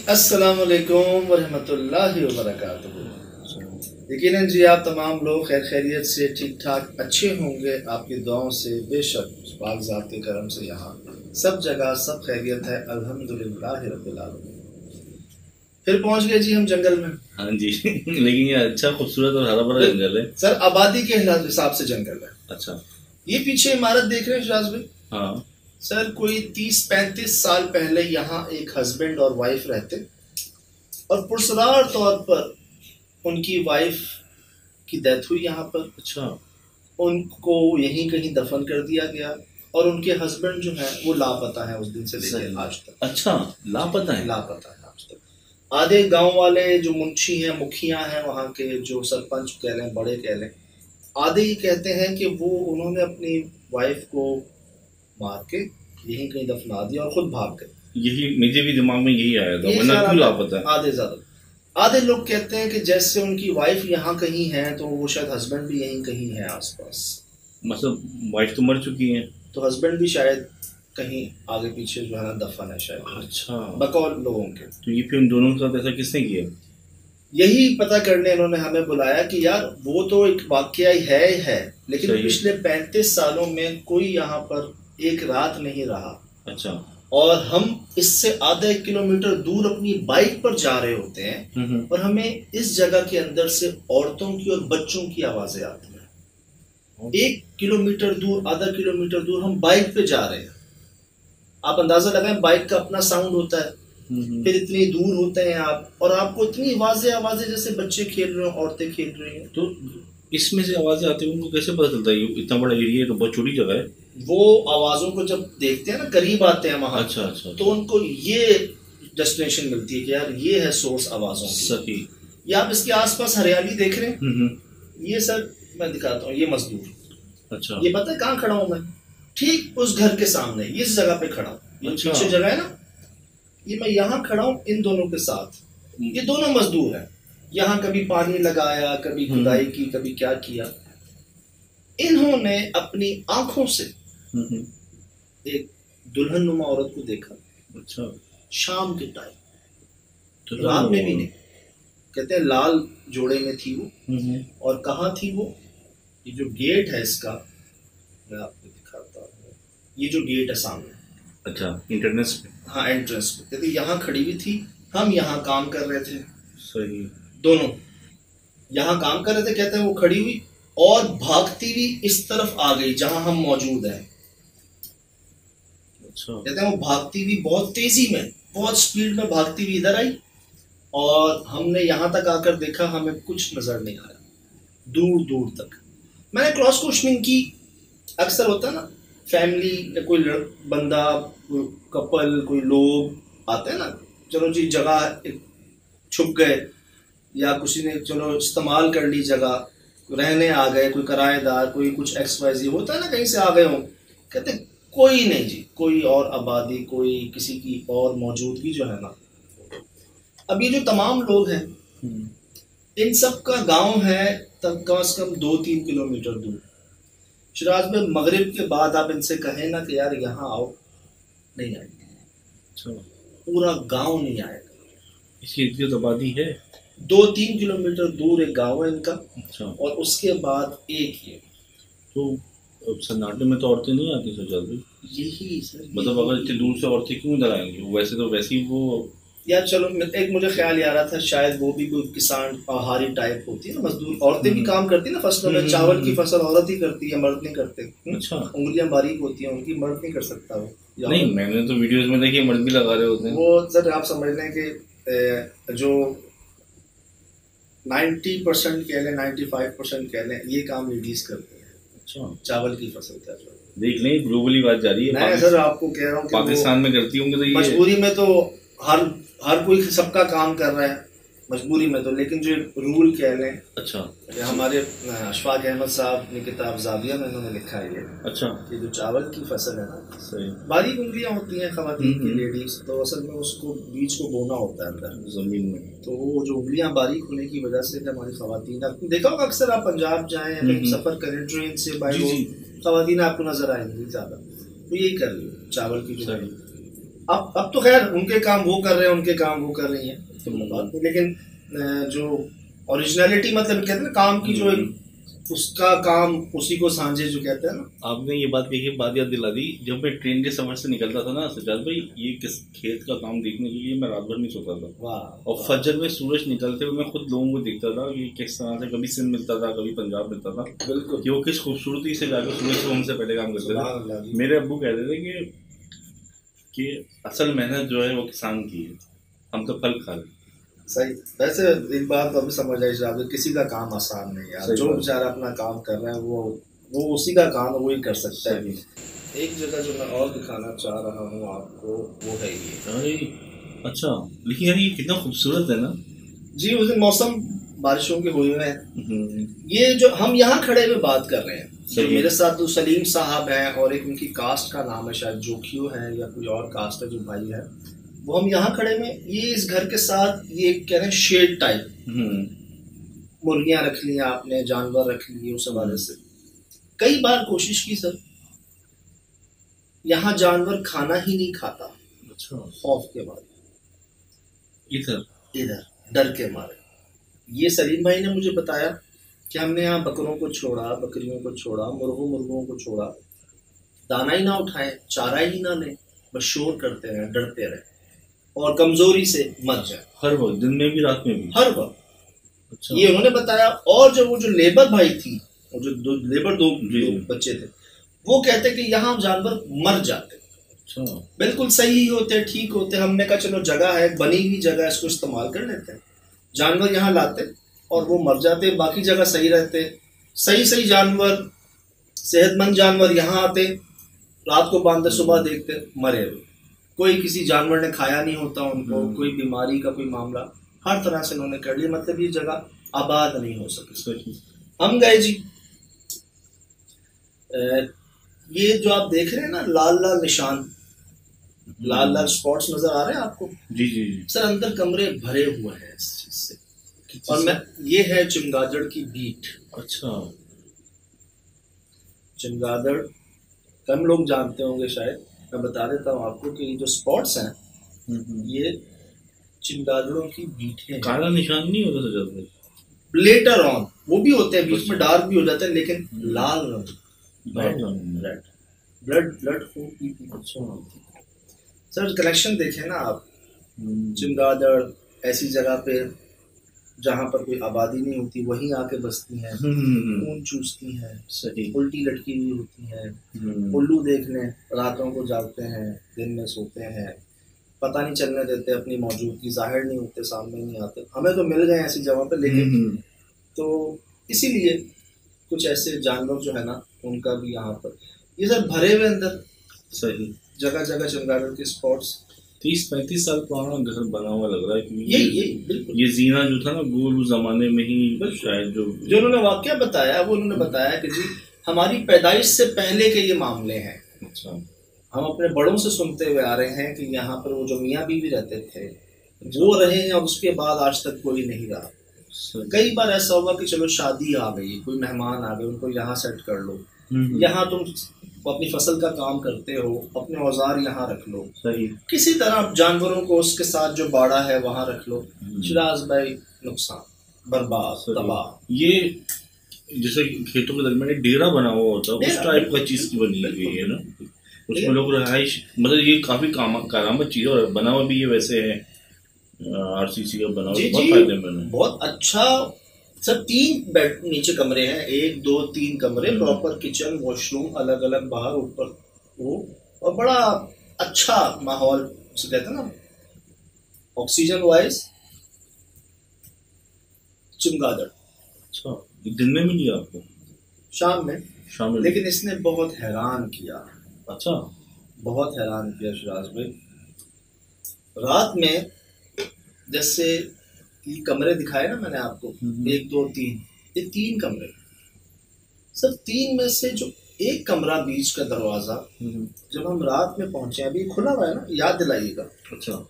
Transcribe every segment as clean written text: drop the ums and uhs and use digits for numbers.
अस्सलामुअलैकुम वरहमतुल्लाहि वबरकातुहू। यकीनन जी आप तमाम लोग खैर खैरियत से ठीक ठाक अच्छे होंगे। आपकी दुआओं से बेशक पाक ज़ात के करम से यहाँ सब जगह सब खैरियत है, अल्हम्दुलिल्लाह रब्बिल आलमीन। फिर पहुँच गए जी हम जंगल में। हाँ जी लेकिन ये अच्छा खूबसूरत और हरा भरा जंगल है सर, आबादी के हिसाब से जंगल है। अच्छा, ये पीछे इमारत देख रहे हैं शराज भाई? हाँ सर, कोई 30-35 साल पहले यहाँ एक हस्बैंड और वाइफ रहते और पुरसरार तौर पर उनकी वाइफ की डेथ हुई यहाँ पर। अच्छा, उनको यहीं कहीं दफन कर दिया गया और उनके हस्बैंड जो है वो लापता है उस दिन से लेकर आज तक। अच्छा, लापता है आज तक। आधे गांव वाले जो मुंशी हैं, मुखिया हैं, वहाँ के जो सरपंच कह लें, बड़े कह लें, आधे ही कहते हैं कि वो उन्होंने अपनी वाइफ को मार के यहीं कहीं दफना दिया और खुद भाग गए। यही मेरे भी दिमाग में यही आया था, वरना क्यों लापता है? आधे ज्यादा आधे लोग कहते हैं कि जैसे उनकी वाइफ यहाँ कहीं है तो वो शायद हस्बैंड भी यहीं कहीं है आसपास। मतलब वाइफ तो मर चुकी है तो हस्बैंड भी शायद कहीं आगे पीछे जो है ना दफन है शायद। अच्छा, बकौल लोगों के। तो ये फिर उन दोनों के साथ ऐसा किसने किया? यही पता करने इन्होंने हमें बुलाया कि यार वो तो एक वाकया है लेकिन पिछले 35 सालों में कोई यहाँ पर एक रात नहीं रहा। अच्छा, और हम इससे आधा किलोमीटर दूर अपनी बाइक पर जा रहे होते हैं और हमें इस जगह के अंदर से औरतों की और बच्चों की आवाजें आती हैं। 1 किलोमीटर दूर, आधा किलोमीटर दूर हम बाइक पे जा रहे हैं। आप अंदाजा लगाएं, बाइक का अपना साउंड होता है, फिर इतनी दूर होते हैं आप, और आपको इतनी आवाजें जैसे बच्चे खेल रहे हो, औरतें खेल रही हैं। तो इसमें से आवाजें आती है, उनको कैसे पता चलता है? इतना बड़ा एरिया है तो बहुत छोटी जगह है। वो आवाजों को जब देखते हैं ना, करीब आते हैं वहां, अच्छा, तो उनको ये डेस्टिनेशन मिलती है कि यार ये है सोर्स आवाजों की। सही। ये आप इसके आसपास हरियाली देख रहे हैं? ये सर मैं दिखाता हूँ, ये मजदूर। अच्छा, ये पता है कहाँ खड़ा हूँ मैं? ठीक उस घर के सामने, इस जगह पे खड़ा हूँ। ये अच्छा, पीछे जगह है ना, ये मैं यहाँ खड़ा हूँ इन दोनों के साथ। ये दोनों मजदूर हैं। यहाँ कभी पानी लगाया, कभी खुदाई की, कभी क्या किया। इन्होंने अपनी आंखों से एक दुल्हनुमा औरत को देखा। अच्छा, शाम के टाइम, तो रात में भी नहीं। कहते हैं लाल जोड़े में थी वो। और कहाँ थी वो? ये जो गेट है इसका, मैं आपको दिखाता हूँ। ये जो गेट है सामने, अच्छा, एंट्रेंस पे। हाँ, एंट्रेंस पे। कहते यहाँ खड़ी हुई थी, हम यहाँ काम कर रहे थे। सही। दोनों यहाँ काम कर रहे थे। कहते हैं वो खड़ी हुई और भागती हुई इस तरफ आ गई जहां हम मौजूद हैं। अच्छा। कहते हैं वो भागती हुई बहुत तेजी में, बहुत स्पीड में भागती हुई इधर आई और हमने यहाँ तक आकर देखा, हमें कुछ नजर नहीं आया दूर दूर तक। मैंने क्रॉस क्वेश्चनिंग की। अक्सर होता है ना, फैमिली या कोई बंदा, कोई कपल, कोई लोग आते हैं ना, चलो जी जगह छुप गए, या किसी ने चलो इस्तेमाल कर ली जगह, रहने आ गए, कोई किराएदार, कोई कुछ XYZ होता है ना, कहीं से आ गए हो। कहते कोई नहीं जी, कोई और आबादी, कोई किसी की और मौजूदगी जो है ना। अब ये जो तमाम लोग हैं, इन सब का गांव है तब कम से कम 2-3 किलोमीटर दूर। शिराज में मगरिब के बाद आप इनसे कहें ना कि यार यहाँ आओ, नहीं आएंगे। अच्छा, पूरा गांव नहीं आएगा। इसकी आबादी है 2-3 किलोमीटर दूर एक गांव है इनका। अच्छा, और उसके बाद एक ये। तो सन्नाटे में तो औरतें नहीं आती सर? यही सर, मतलब अगर इतनी दूर से औरतें क्यों इधर आएंगी? वैसे तो वैसे ही वो यार, चलो एक मुझे ख्याल आ रहा था, शायद वो भी कोई किसान आहारी टाइप होती है ना, मजदूर। औरतें भी काम करती है ना फसलों में। चावल की फसल औरत ही करती है, मर्द नहीं करते। अच्छा, उंगलियां बारीक होती हैं उनकी, मर्द नहीं कर सकता वो। नहीं, मैंने तो वीडियोस में देखी मर्द भी लगा रहे होते हैं वो। सर आप समझ लें कि जो 90% कह लें, 95% कह लें, ये काम लेडीज करते हैं। अच्छा, चावल की फसल का जो देख लें, ग्लोबली बात जा रही है। मैं सर आपको कह रहा हूँ पाकिस्तान में करती होंगे तो ये मजबूरी में तो हर कोई सबका काम कर रहा है मजबूरी में तो, लेकिन जो रूल कह लें। अच्छा, हमारे अशफाक अहमद साहब ने किताब जाविया में उन्होंने लिखा है ये। अच्छा, ये जो चावल की फसल है ना, सही बारीक उंगलियां होती हैं खवातीन की, लेडीज, तो असल में उसको बीज को बोना होता है अंदर जमीन में। तो वो जो उंगलियां बारीक होने की वजह से हमारी खवातीन, आपने देखा होगा अक्सर आप पंजाब जाएं, सफर करें ट्रेन से, बाई रोड, खवातीन आपको नजर आएंगी ज्यादा, तो यही कर रही चावल की जो अब तो खैर उनके काम वो कर रहे हैं, उनके काम वो कर रही हैं, तो बात नहीं, लेकिन जो ओरिजिनलिटी मतलब कहते हैं ना काम की, जो उसका काम उसी को सांझे जो कहते हैं ना। आपने ये बात कही, बात याद दिला दी, जब मैं ट्रेन के सफर से निकलता था ना सज्जाद भाई, ये किस खेत का काम देखने के लिए मैं रात भर नहीं सोता था। वाह। और फजर में सूरज निकलते हुए मैं खुद लोगों को देखता था कि किस तरह से कभी सिंध मिलता था, कभी पंजाब मिलता था, बिल्कुल, कि वो किस खूबसूरती से जाकर सूरज से हमसे पहले काम करते थे। मेरे अब्बू कहते थे कि असल मेहनत जो है वो किसान की है, हम तो फल खा रहे। सही। वैसे एक बात तो अभी समझ आई साहब, किसी का काम आसान नहीं यार, जो बेचारा अपना काम कर रहा है वो उसी का काम है, वो ही कर सकता है। एक जगह जो मैं और दिखाना चाह रहा हूँ आपको, वो है ये। अच्छा, लेकिन यार ये कितना खूबसूरत है ना जी। उस दिन मौसम बारिशों के हुए हैं। ये जो हम यहाँ खड़े हुए बात कर रहे हैं, जो मेरे साथ जो सलीम साहब हैं, और एक उनकी कास्ट का नाम है शायद जोखियो है या कोई और कास्ट है जो भाई है, वो हम यहाँ खड़े में, ये इस घर के साथ ये कह रहे हैं शेड टाइप, मुर्गियां रख ली आपने, जानवर रख लिए, उस हवाले से कई बार कोशिश की सर, यहाँ जानवर खाना ही नहीं खाता। अच्छा। खौफ के मारे, इधर डर के मारे। ये सलीम भाई ने मुझे बताया कि हमने यहाँ बकरों को छोड़ा, बकरियों को छोड़ा, मुर्गों को छोड़ा, दाना ही ना उठाएं, चारा ही ना लें, बस शोर करते रहे, डरते रहे और कमजोरी से मर जाए, हर वक्त, दिन में भी रात में भी, हर वक्त। अच्छा। ये उन्होंने बताया। और जो वो जो लेबर भाई थी, वो जो दो बच्चे थे, वो कहते कि यहाँ जानवर मर जाते। अच्छा। बिल्कुल सही होते, ठीक होते। हमने कहा चलो जगह है, बनी हुई जगह, इसको इस्तेमाल कर लेते हैं। जानवर यहाँ लाते और वो मर जाते, बाकी जगह सही रहते। सही जानवर, सेहतमंद जानवर यहाँ आते, रात को बांधते, सुबह देखते मरे हुए, कोई किसी जानवर ने खाया नहीं होता उनको, कोई बीमारी का कोई मामला, हर तरह से उन्होंने कर लिया। मतलब ये जगह आबाद नहीं हो सकी। हम गए जी, ये जो आप देख रहे हैं ना लाल लाल निशान, लाल लाल स्पॉट्स नजर आ रहे हैं आपको? जी जी सर, अंदर कमरे भरे हुए हैं इस चीज से। और मैं, ये है चमगादड़ की बीट। अच्छा। चमगादड़ कम लोग जानते होंगे शायद, मैं बता देता हूँ आपको कि जो स्पॉट्स हैं, ये चमगादड़ों की बीट है। काला निशान नहीं होता सर? लेटर ऑन वो भी होते हैं, बीच में डार्क भी हो जाते हैं, लेकिन लाल रंग, ब्लड खून की। अच्छा सर, कलेक्शन देखें ना आप। चमगादड़ ऐसी जगह पे जहाँ पर कोई आबादी नहीं होती, वहीं आके बसती हैं, खून चूसती हैं, सही उल्टी लटकी हुई होती हैं। उल्लू देखने रातों को जागते हैं, दिन में सोते हैं, पता नहीं चलने देते, अपनी मौजूदगी जाहिर नहीं होते, सामने नहीं आते। हमें तो मिल गए ऐसी जगह पे, लेकिन तो इसीलिए कुछ ऐसे जानवर जो है ना, उनका भी यहाँ पर ये सब भरे हुए अंदर, सही जगह जगह चमगादड़ के स्पॉट्स। 30-35 साल पुराना घर बना हुआ लग रहा है, क्योंकि ये बिल्कुल ये जीना जो था ना, वो उस जमाने में ही शायद जो उन्होंने वाकया बताया, वो उन्होंने बताया कि जी हमारी पैदाइश से पहले के ये मामले हैं। अच्छा। हम अपने बड़ों से सुनते हुए आ रहे हैं कि यहाँ पर वो जो मियाँ बीवी रहते थे, वो रहे हैं, और उसके बाद आज तक कोई नहीं रहा। कई बार ऐसा हुआ कि चलो शादी आ गई, कोई मेहमान आ गए, उनको यहाँ सेट कर लो, यहाँ तुम अपनी फसल का काम करते हो, अपने औजार यहाँ रख लो, सही किसी तरह जानवरों को उसके साथ जो बाड़ा है वहाँ रख लो। शिराज भाई, नुकसान, बर्बाद, तबाह। ये जैसे खेतों के दरमियान एक डेरा बना हुआ होता है, उस टाइप का चीज की बनी हुई है ना, उसमें लोग रहाइश, मतलब ये काफी कारामद चीज है, और बना हुआ भी ये वैसे है आरसीसी का बना हुआ, बहुत फायदेमंद है, बहुत अच्छा। सर 3 बेड नीचे कमरे हैं, 1 2 3 कमरे, प्रॉपर किचन, वॉशरूम, अलग अलग बाहर ऊपर वो, और बड़ा अच्छा माहौल से कहते हैं ना, ऑक्सीजन वाइज। चमगादड़ अच्छा, दिन में मिली आपको? शाम में। लेकिन इसने बहुत हैरान किया। अच्छा, बहुत हैरान किया शिराज भाई। रात में जैसे ये कमरे दिखाए ना मैंने आपको, 1 2 3, ये 3 कमरे। सर 3 में से जो एक कमरा बीच का दरवाजा, जब हम रात में पहुंचे, अभी खुला हुआ है ना, याद दिलाइएगा। अच्छा।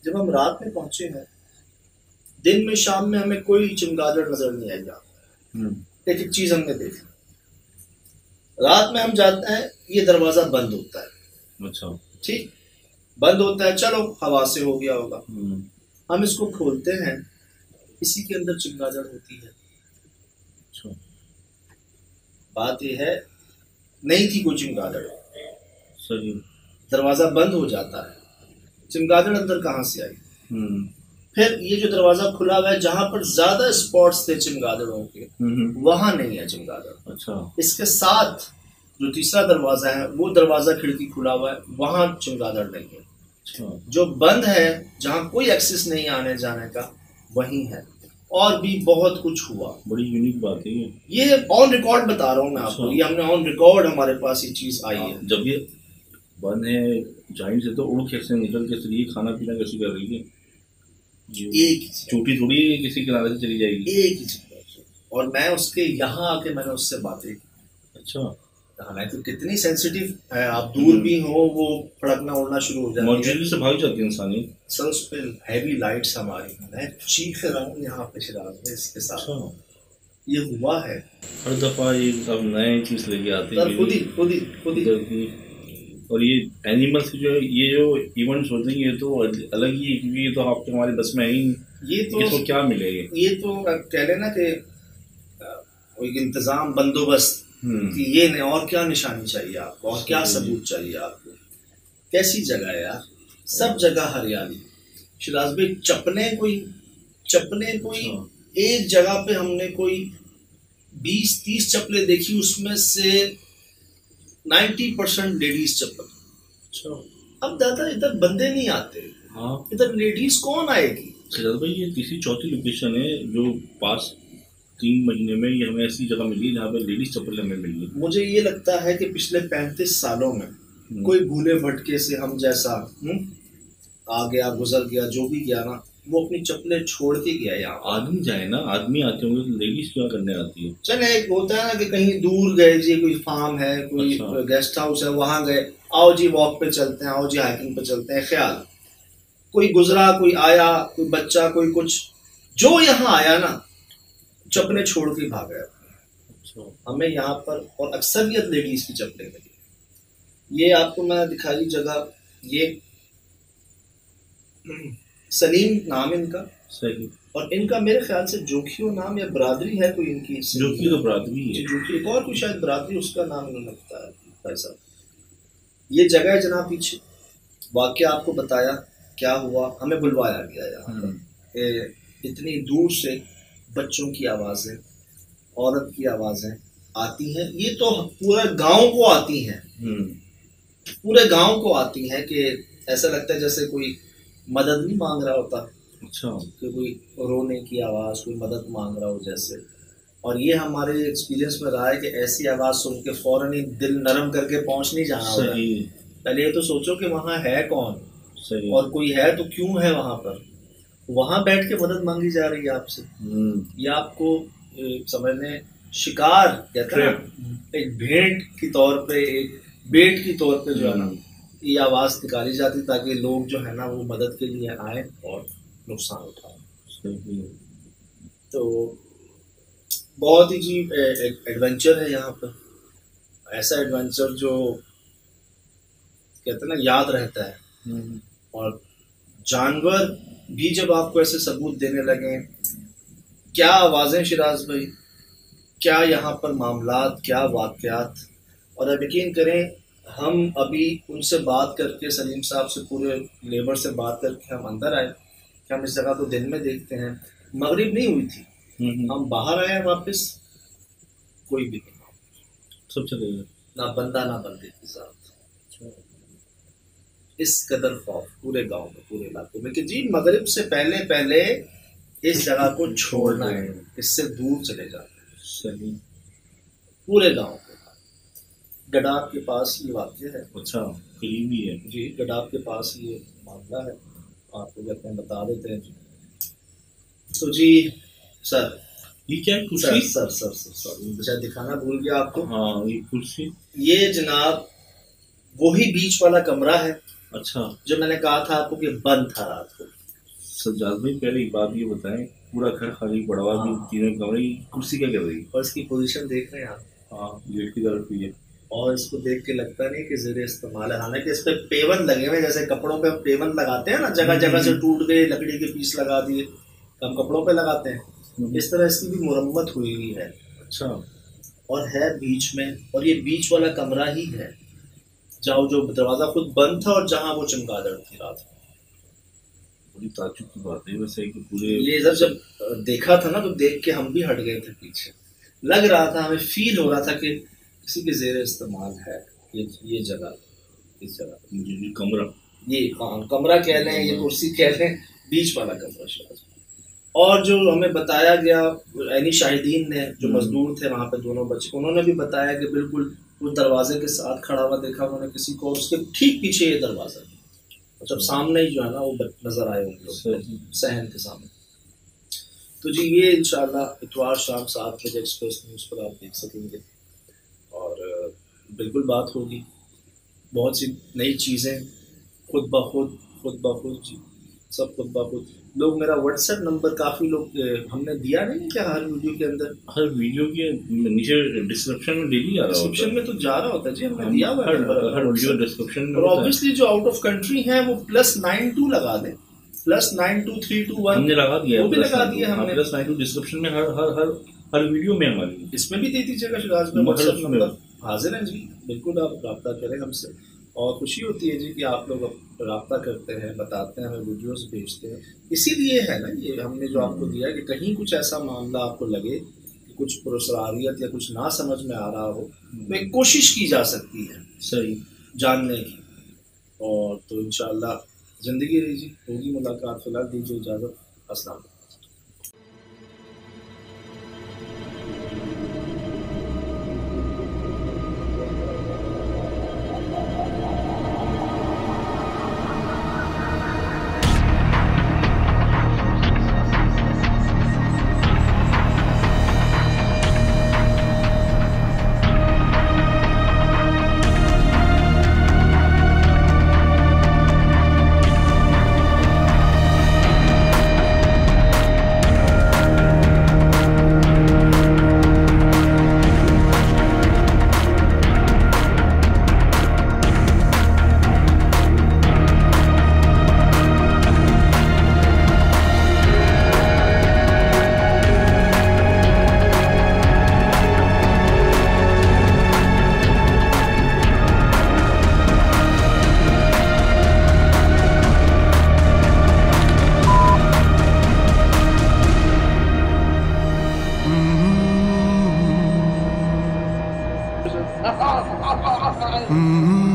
जब हम रात में पहुंचे हैं, दिन में शाम में हमें कोई चमगादड़ नजर नहीं आई। एक चीज हमने देखी, रात में हम जाते हैं, ये दरवाजा बंद होता है। अच्छा। ठीक, बंद होता है, चलो हवा से हो गया होगा। हम इसको खोलते हैं, इसी के अंदर चमगादड़ होती है। बात यह है, नहीं थी कोई चमगादड़, सही, दरवाजा बंद हो जाता है, चमगादड़ अंदर कहाँ से आई? फिर ये जो दरवाजा खुला हुआ है, जहां पर ज्यादा स्पॉट्स थे चमगादड़ों के, वहां नहीं है चमगादड़। अच्छा। इसके साथ जो तीसरा दरवाजा है, वो दरवाजा खिड़की खुला हुआ है, वहां चमगादड़ नहीं है। अच्छा। जो बंद है, जहां कोई एक्सेस नहीं आने जाने का, वही है। और भी बहुत कुछ हुआ। बड़ी यूनिक बात है ये ऑन रिकॉर्ड बता रहा हूँ मैं आपको। ये हमने ऑन रिकॉर्ड, हमारे पास ये चीज आई है। जब ये बंद है जॉइंट से, तो उड़ कैसे निकल के चलिए, खाना पीना कैसे कर रही है? एक चोटी थोड़ी किसी किनारे से चली जाएगी, एक ही चीज। और मैं उसके यहाँ आके मैंने उससे बातें। अच्छा। हालांकि तो कितनी सेंसिटिव है, आप दूर भी हो, वो फड़कना उड़ना शुरू हो जाती है, मौजूदगी से भाग जाती है इंसानी। सर उस पर हैवी लाइट्स हमारी, मैं चीख रहा हूँ यहाँ पे शिराज में इसके साथ। अच्छा। ये हुआ है हर दफा ये सब नए चीज लेके आते हैं खुद ही। और ये एनिमल्स की जो ये जो इवेंट्स होते हैं, ये तो अलग ही है, क्योंकि ये तो आपके हमारे बस में ही। ये तो इसको क्या मिलेगा? ये तो कह लेना कि एक इंतजाम, बंदोबस्त कि ये नहीं, और क्या निशानी चाहिए आपको, और क्या सबूत चाहिए आपको। कैसी जगह है यार, सब जगह हरियाली। शिराज भाई, चपने कोई एक जगह पे हमने कोई 20-30 चप्पलें देखी, उसमें से 90% लेडीज चप्पल। अच्छा। अब दादा इधर बंदे नहीं आते। हाँ, इधर लेडीज कौन आएगी? शिराज भाई, ये तीसरी चौथी लोकेशन है जो पास 3 महीने में ये हमें ऐसी जगह मिली जहाँ पे लेडीज चप्पल हमें मिली। मुझे ये लगता है कि पिछले 35 सालों में कोई भूले भटके से हम जैसा आ गया, गुजर गया, जो भी गया ना, वो अपनी चप्पलें छोड़ के गया। यहाँ आदमी जाए ना, आदमी आते होंगे तो लेडीज क्या करने आती है? चले, एक होता है ना कि कहीं दूर गए जी, कोई फार्म है, कोई गेस्ट हाउस है, वहां गए, आओ जी वॉक पे चलते हैं, आओ जी हाइकिंग पे चलते हैं। ख्याल कोई गुजरा, कोई आया, कोई बच्चा, कोई कुछ, जो यहाँ आया ना, चप्पलें छोड़ के भाग गया। अच्छा। हमें यहाँ पर और अक्सरियत लेडीज की चप्पलें मिली। ये आपको मैं दिखाई जगह, ये सलीम नाम इनका। सही। और इनका मेरे ख्याल से जोखियो नाम या बरादरी है कोई इनकी। जोखी तो बरादरी है। जोखी एक और कोई शायद बरादरी, उसका नाम इन्होंने बताया भाई साहब। ये जगह है जनाब, पीछे वाकया आपको बताया, क्या हुआ, हमें बुलवाया गया यहाँ। इतनी दूर से बच्चों की आवाज़ें, औरत की आवाज़ें आती हैं। ये तो पूरे गांव को आती हैं, पूरे गांव को आती हैं कि ऐसा लगता है जैसे कोई मदद नहीं मांग रहा होता। अच्छा। कि कोई रोने की आवाज़, कोई मदद मांग रहा हो जैसे। और ये हमारे एक्सपीरियंस में रहा है कि ऐसी आवाज़ सुन के फ़ौरन ही दिल नरम करके पहुंच नहीं जाना होता। पहले ये तो सोचो कि वहाँ है कौन। सही। और कोई है तो क्यों है वहाँ पर, वहां बैठ के मदद मांगी जा रही है आपसे। ये आपको समझने, शिकार कहते हैं, एक भेंट की तौर पे, एक बेट की तौर पे जो है ना, ये आवाज निकाली जाती ताकि लोग जो है ना वो मदद के लिए आए और नुकसान उठाए। तो बहुत ही जी एडवेंचर है यहाँ पर, ऐसा एडवेंचर जो कहते हैं ना याद रहता है। और जानवर भी जब आपको ऐसे सबूत देने लगे, क्या आवाज़ें शिराज भाई, क्या यहाँ पर मामलात, क्या वाक़यात। और अब यकीन करें, हम अभी उनसे बात करके, सलीम साहब से, पूरे लेबर से बात करके हम अंदर आए कि हम इस जगह को दिन में देखते हैं। मगरिब नहीं हुई थी, हम बाहर आए वापस, कोई भी नहीं, सब चले गए, ना बंदा ना बंदे के साथ। इस कदर खौफ पूरे गांव में, पूरे इलाके में कि जी मगरिब से पहले पहले इस जगह को छोड़ना है, इससे दूर चले जाना है। सही। पूरे गांव के गडाब के पास ये वाक़या है। अच्छा, करीबी है जी, गडाब के पास ये मामला है, आपको कहते हैं, बता देते हैं जी। तो जी सर, ये क्या कुर्सी? सर शायद दिखाना भूल गया आपको। हाँ, ये कुर्सी, ये जनाब वही बीच वाला कमरा है। अच्छा। जो मैंने कहा था आपको कि बंद था रात को। सज्जाद भाई, पहले एक बात ये बताएं, पूरा घर खाली पड़ा हुआ, भी तीनों कमरे, कुर्सी क्या कर रही है? और इसकी पोजीशन देख रहे हैं आप? हाँ, गेट की तरफ ही है। और इसको देख के लगता नहीं कि ज़ेरे इस्तेमाल है, हालांकि इस पे पेवन लगे हुए, जैसे कपड़ों पे पेवन लगाते हैं ना, जगह जगह से टूट गए, लकड़ी के पीस लगा दिए, हम कपड़ों पे लगाते हैं, इस तरह इसकी भी मुरम्मत हुई हुई है। अच्छा। और है बीच में, और ये बीच वाला कमरा ही है जहाँ जो दरवाजा खुद बंद था और जहाँ वो चमगादड़ थी रात। बड़ी ताज्जुब की बात है वैसे कि पूरे ये जब देखा था ना तो देख के हम भी हट गए थे पीछे, लग रहा था, हमें फील हो रहा था कि किसी के ज़ेर इस्तेमाल है ये जगह, इस जगह कमरा, ये कमरा कह लें, ये कुर्सी कह लें, बीच वाला कमरा शायद। और जो हमें बताया गया यानी शाहिदीन ने, जो मजदूर थे वहाँ पे दोनों बच्चे, उन्होंने भी बताया कि बिल्कुल उस दरवाजे के साथ खड़ा हुआ देखा उन्होंने किसी को, उसके ठीक पीछे ये दरवाजा, जब सामने ही जो है ना वो नजर आए होंगे सहन के सामने। तो जी ये इंशाल्लाह इतवार शाम 7 बजे एक्सप्रेस न्यूज़ पर आप देख सकेंगे, और बिल्कुल बात होगी, बहुत सी नई चीज़ें खुद ब खुद जी, सब खुद ब खुद। लोग मेरा व्हाट्सएप नंबर काफ़ी लोग हमने दिया नहीं क्या हर वीडियो के अंदर, हर वीडियो के नीचे डिस्क्रिप्शन में डेली आ रहा होता है, डिस्क्रिप्शन में तो जा रहा होता है जी, हमने दिया हुआ है हर वीडियो डिस्क्रिप्शन में। और ऑब्वियसली जो आउट ऑफ कंट्री हैं वो +92 लगा दें, +92321 हमने लगा दिया, वो भी लगा दिया हमने, +92 डिस्क्रिप्शन में हर वीडियो में हमारी, इसमें भी दे दीजिएगा शिराज में व्हाट्सएप नंबर हाजिर है जी, बिल्कुल आप रब्ता करें हमसे। और खुशी होती है जी कि आप लोग रब्ता करते हैं, बताते हैं, हमें वीडियोस भेजते हैं, इसीलिए है ना ये हमने जो आपको दिया कि कहीं कुछ ऐसा मामला आपको लगे कि कुछ पुरस्कारियत या कुछ ना समझ में आ रहा हो तो एक कोशिश की जा सकती है सही जानने की। और तो इंशाल्लाह ज़िंदगी रही जी, होगी मुलाकात। फिलहाल दीजिए इजाज़त, अस्सलाम। Mm-hmm.